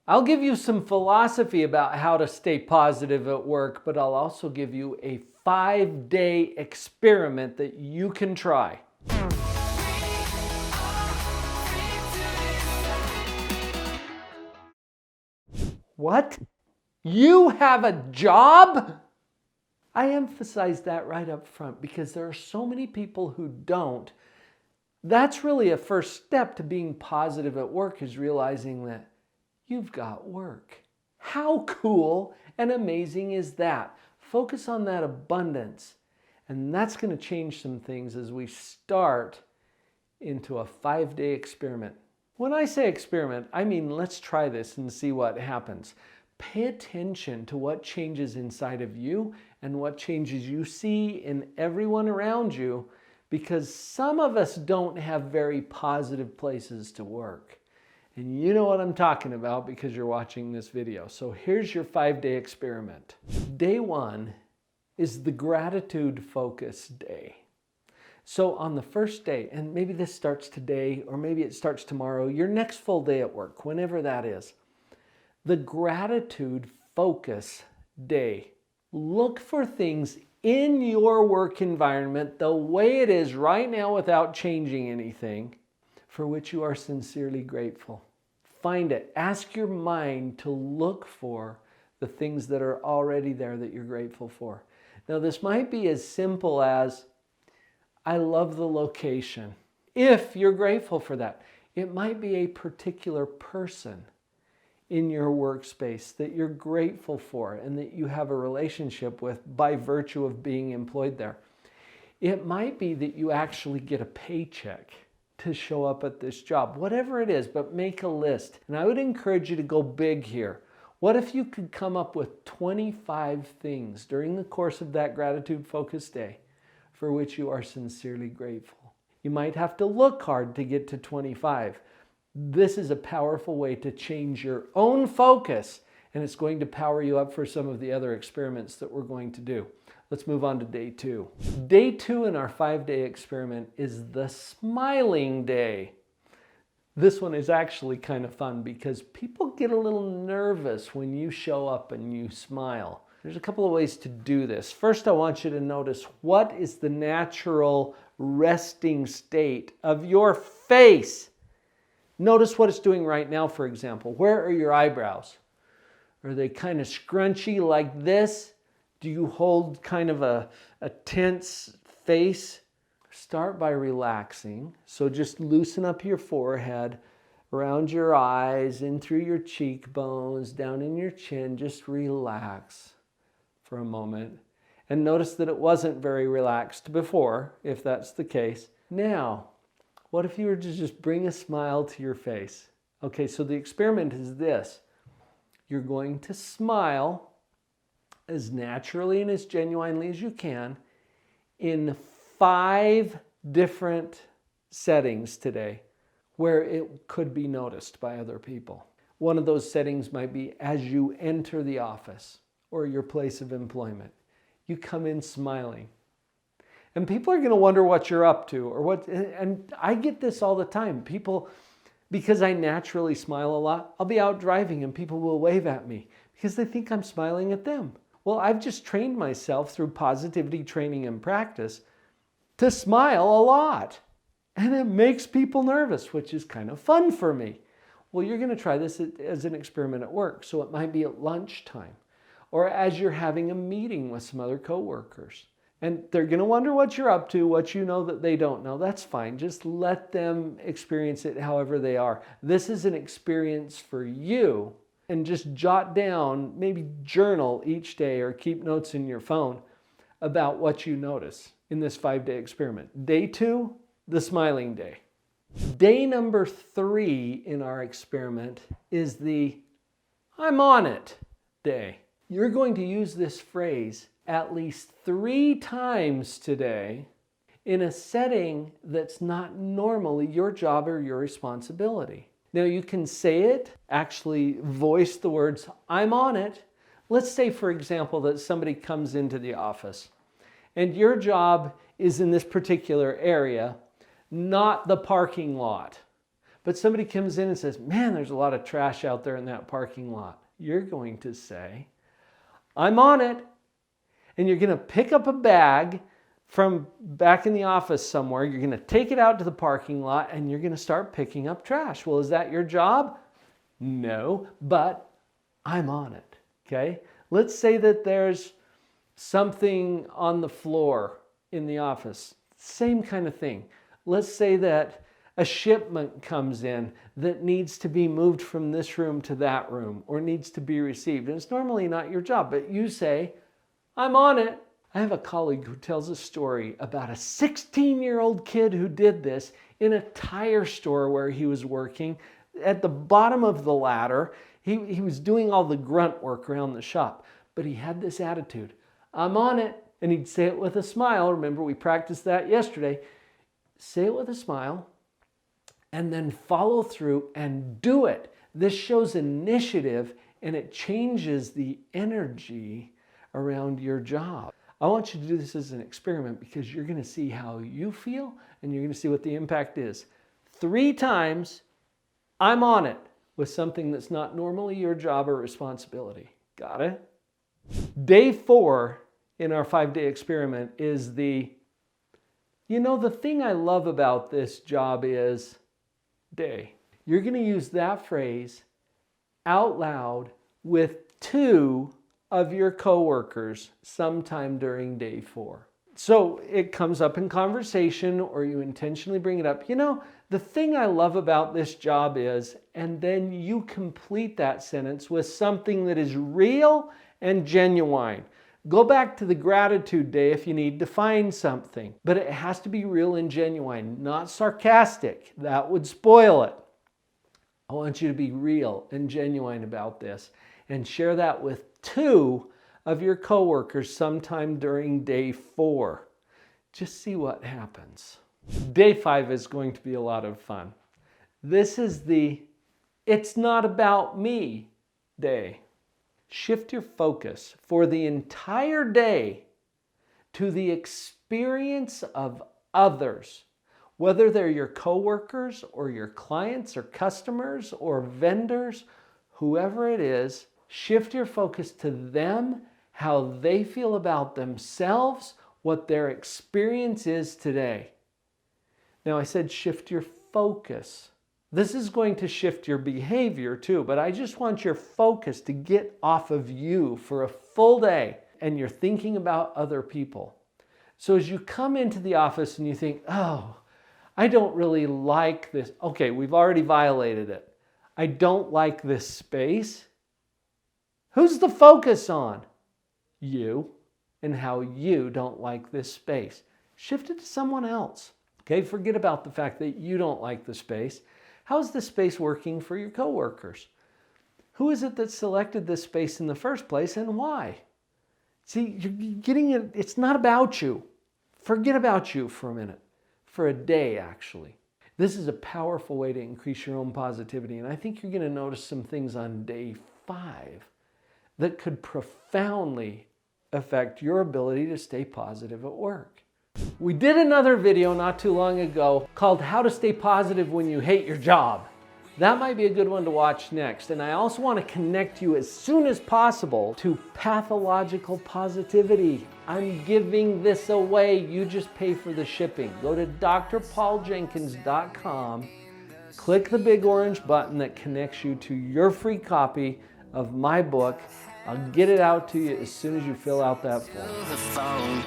I'll give you some philosophy about how to stay positive at work, but I'll also give you a 5-day experiment that you can try. What? You have a job? I emphasize that right up front because there are so many people who don't. That's really a first step to being positive at work, is realizing that you've got work. How cool and amazing is that? Focus on that abundance, and that's going to change some things as we start into a 5-day experiment. When I say experiment, I mean let's try this and see what happens. Pay attention to what changes inside of you and what changes you see in everyone around you, because some of us don't have very positive places to work. And you know what I'm talking about because you're watching this video. So here's your 5-day experiment. Day 1 is the gratitude focus day. So on the first day, and maybe this starts today or maybe it starts tomorrow, your next full day at work, whenever that is, the gratitude focus day. Look for things in your work environment the way it is right now without changing anything, for which you are sincerely grateful. Find it. Ask your mind to look for the things that are already there that you're grateful for. Now, this might be as simple as, I love the location. If you're grateful for that, it might be a particular person in your workspace that you're grateful for and that you have a relationship with by virtue of being employed there. It might be that you actually get a paycheck to show up at this job, whatever it is, but make a list. And I would encourage you to go big here. What if you could come up with 25 things during the course of that gratitude focus day for which you are sincerely grateful? You might have to look hard to get to 25. This is a powerful way to change your own focus, and it's going to power you up for some of the other experiments that we're going to do. Let's move on to day 2. Day 2 in our 5-day experiment is the smiling day. This one is actually kind of fun because people get a little nervous when you show up and you smile. There's a couple of ways to do this. First, I want you to notice what is the natural resting state of your face. Notice what it's doing right now, for example. Where are your eyebrows? Are they kind of scrunchy like this? Do you hold kind of a tense face? Start by relaxing. So just loosen up your forehead, around your eyes, in through your cheekbones, down in your chin. Just relax for a moment. And notice that it wasn't very relaxed before, if that's the case. Now, what if you were to just bring a smile to your face? Okay, so the experiment is this. You're going to smile as naturally and as genuinely as you can in 5 different settings today where it could be noticed by other people. One of those settings might be as you enter the office or your place of employment. You come in smiling. And people are going to wonder what you're up to or what, and I get this all the time. People, because I naturally smile a lot, I'll be out driving and people will wave at me because they think I'm smiling at them. Well, I've just trained myself through positivity training and practice to smile a lot. And it makes people nervous, which is kind of fun for me. Well, you're going to try this as an experiment at work. So it might be at lunchtime or as you're having a meeting with some other coworkers. And they're going to wonder what you're up to, what you know that they don't know. That's fine. Just let them experience it however they are. This is an experience for you. And just jot down, maybe journal each day or keep notes in your phone about what you notice in this 5-day experiment. Day 2, the smiling day. Day number 3 in our experiment is the I'm on it day. You're going to use this phrase at least 3 times today in a setting that's not normally your job or your responsibility. Now you can say it, actually voice the words, I'm on it. Let's say, for example, that somebody comes into the office and your job is in this particular area, not the parking lot. But somebody comes in and says, man, there's a lot of trash out there in that parking lot. You're going to say, I'm on it. And you're going to pick up a bag from back in the office somewhere. You're going to take it out to the parking lot and you're going to start picking up trash. Well, is that your job? No, but I'm on it. Okay? Let's say that there's something on the floor in the office. Same kind of thing. Let's say that a shipment comes in that needs to be moved from this room to that room or needs to be received. And it's normally not your job, but you say, I'm on it. I have a colleague who tells a story about a 16-year-old kid who did this in a tire store where he was working. At the bottom of the ladder, he was doing all the grunt work around the shop, but he had this attitude, I'm on it. And he'd say it with a smile. Remember, we practiced that yesterday. Say it with a smile and then follow through and do it. This shows initiative and it changes the energy around your job. I want you to do this as an experiment because you're going to see how you feel and you're going to see what the impact is. 3 times, I'm on it with something that's not normally your job or responsibility. Got it? Day 4 in our 5-day experiment is the thing I love about this job is day. You're going to use that phrase out loud with 2 of your coworkers sometime during day 4. So it comes up in conversation or you intentionally bring it up. The thing I love about this job is, and then you complete that sentence with something that is real and genuine. Go back to the gratitude day if you need to find something, but it has to be real and genuine, not sarcastic. That would spoil it. I want you to be real and genuine about this and share that with 2 of your coworkers sometime during day 4. Just see what happens. Day 5 is going to be a lot of fun. This is the it's not about me day. Shift your focus for the entire day to the experience of others, whether they're your coworkers or your clients or customers or vendors, whoever it is. Shift your focus to them, how they feel about themselves, what their experience is today. Now I said shift your focus. This is going to shift your behavior too, but I just want your focus to get off of you for a full day and you're thinking about other people. So as you come into the office and you think, oh, I don't really like this. Okay, we've already violated it. I don't like this space. Who's the focus on? You and how you don't like this space. Shift it to someone else. Okay, forget about the fact that you don't like the space. How's the space working for your coworkers? Who is it that selected this space in the first place and why? See, you're getting it. It's not about you. Forget about you for a minute, for a day actually. This is a powerful way to increase your own positivity, and I think you're going to notice some things on day 5 that could profoundly affect your ability to stay positive at work. We did another video not too long ago called How to Stay Positive When You Hate Your Job. That might be a good one to watch next. And I also want to connect you as soon as possible to Pathological Positivity. I'm giving this away. You just pay for the shipping. Go to drpauljenkins.com, click the big orange button that connects you to your free copy of my book. I'll get it out to you as soon as you fill out that form.